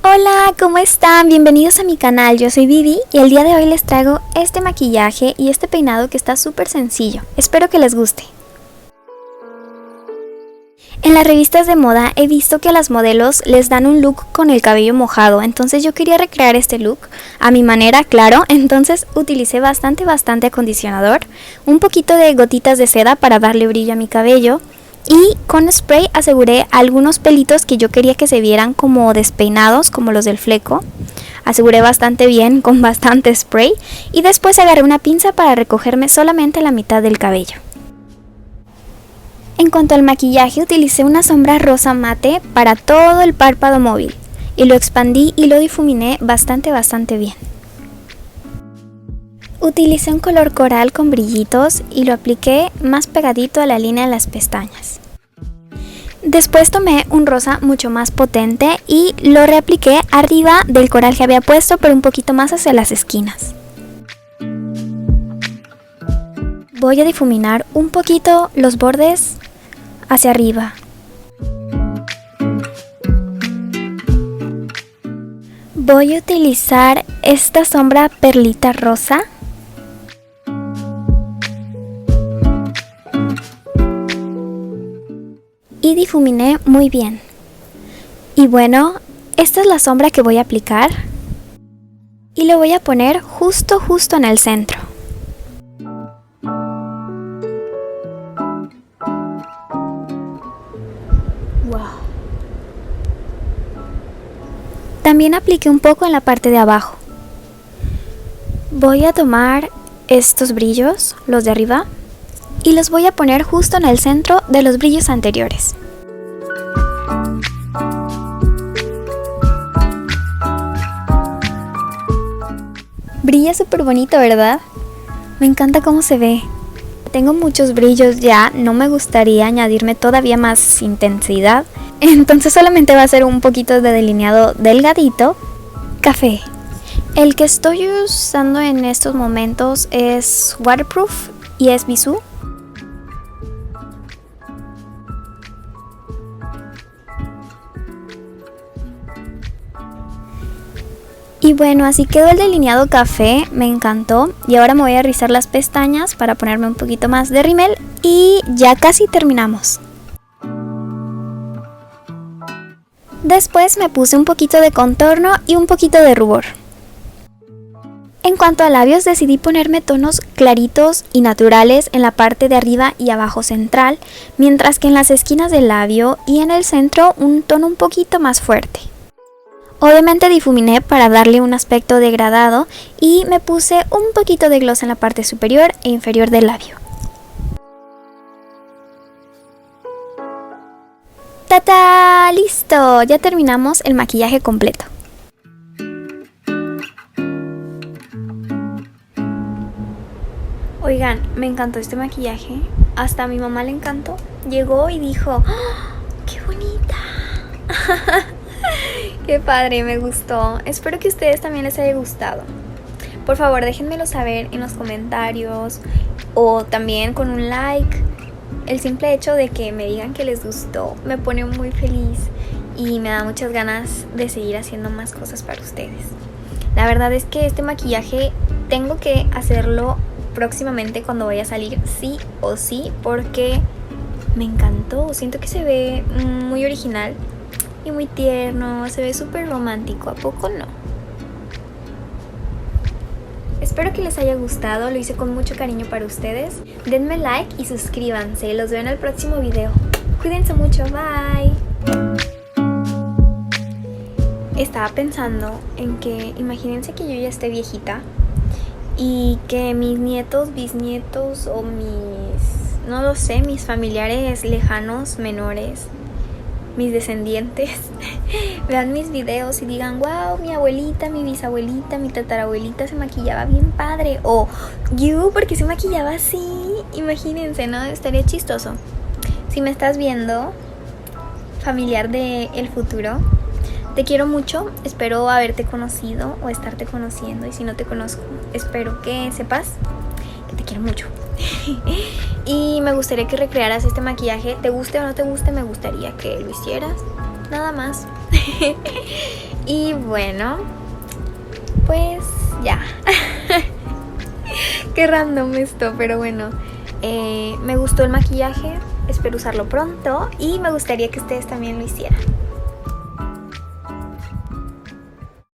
Hola, ¿cómo están? Bienvenidos a mi canal, yo soy Vivi y el día de hoy les traigo este maquillaje y este peinado que está súper sencillo. Espero que les guste. En las revistas de moda he visto que a las modelos les dan un look con el cabello mojado, entonces yo quería recrear este look a mi manera, claro, entonces utilicé bastante acondicionador, un poquito de gotitas de seda para darle brillo a mi cabello y con spray aseguré algunos pelitos que yo quería que se vieran como despeinados, como los del fleco. Aseguré bastante bien con bastante spray y después agarré una pinza para recogerme solamente la mitad del cabello. En cuanto al maquillaje, utilicé una sombra rosa mate para todo el párpado móvil y lo expandí y lo difuminé bastante bien. Utilicé un color coral con brillitos y lo apliqué más pegadito a la línea de las pestañas. Después tomé un rosa mucho más potente y lo reapliqué arriba del coral que había puesto, pero un poquito más hacia las esquinas. Voy a difuminar un poquito los bordes hacia arriba. Voy a utilizar esta sombra perlita rosa. Y difuminé muy bien. Y bueno, esta es la sombra que voy a aplicar. Y lo voy a poner justo en el centro. También apliqué un poco en la parte de abajo. Voy a tomar estos brillos, los de arriba, y los voy a poner justo en el centro de los brillos anteriores. Brilla súper bonito, ¿verdad? Me encanta cómo se ve. Tengo muchos brillos ya, no me gustaría añadirme todavía más intensidad. Entonces solamente va a ser un poquito de delineado delgadito, café. El que estoy usando en estos momentos es waterproof y es Bisú. Y bueno, así quedó el delineado café, me encantó. Y ahora me voy a rizar las pestañas para ponerme un poquito más de rímel y ya casi terminamos. Después me puse un poquito de contorno y un poquito de rubor. En cuanto a labios, decidí ponerme tonos claritos y naturales en la parte de arriba y abajo central, mientras que en las esquinas del labio y en el centro un tono un poquito más fuerte. Obviamente difuminé para darle un aspecto degradado y me puse un poquito de gloss en la parte superior e inferior del labio. ¡Tata! ¡Listo! Ya terminamos el maquillaje completo. Oigan, me encantó este maquillaje. Hasta a mi mamá le encantó. Llegó y dijo, ¡oh, qué bonita! ¡Qué padre! Me gustó. Espero que a ustedes también les haya gustado. Por favor, déjenmelo saber en los comentarios o también con un like. El simple hecho de que me digan que les gustó me pone muy feliz y me da muchas ganas de seguir haciendo más cosas para ustedes. La verdad es que este maquillaje tengo que hacerlo próximamente cuando vaya a salir sí o sí porque me encantó. Siento que se ve muy original y muy tierno, se ve súper romántico, ¿a poco no? Espero que les haya gustado, lo hice con mucho cariño para ustedes. Denme like y suscríbanse, los veo en el próximo video. Cuídense mucho, bye. Estaba pensando en que, imagínense que yo ya esté viejita y que mis nietos, bisnietos o no lo sé, mis familiares lejanos, menores, mis descendientes vean mis videos y digan, wow, mi abuelita, mi bisabuelita, mi tatarabuelita se maquillaba bien padre, o yo, ¿por qué se maquillaba así? Imagínense, ¿no? Estaría chistoso. Si me estás viendo, familiar del futuro, te quiero mucho, espero haberte conocido o estarte conociendo, y si no te conozco, espero que sepas que te quiero mucho. Y me gustaría que recrearas este maquillaje. Te guste o no te guste, me gustaría que lo hicieras. Nada más. Y bueno, pues ya. Qué random esto, pero bueno. Me gustó el maquillaje, espero usarlo pronto y me gustaría que ustedes también lo hicieran.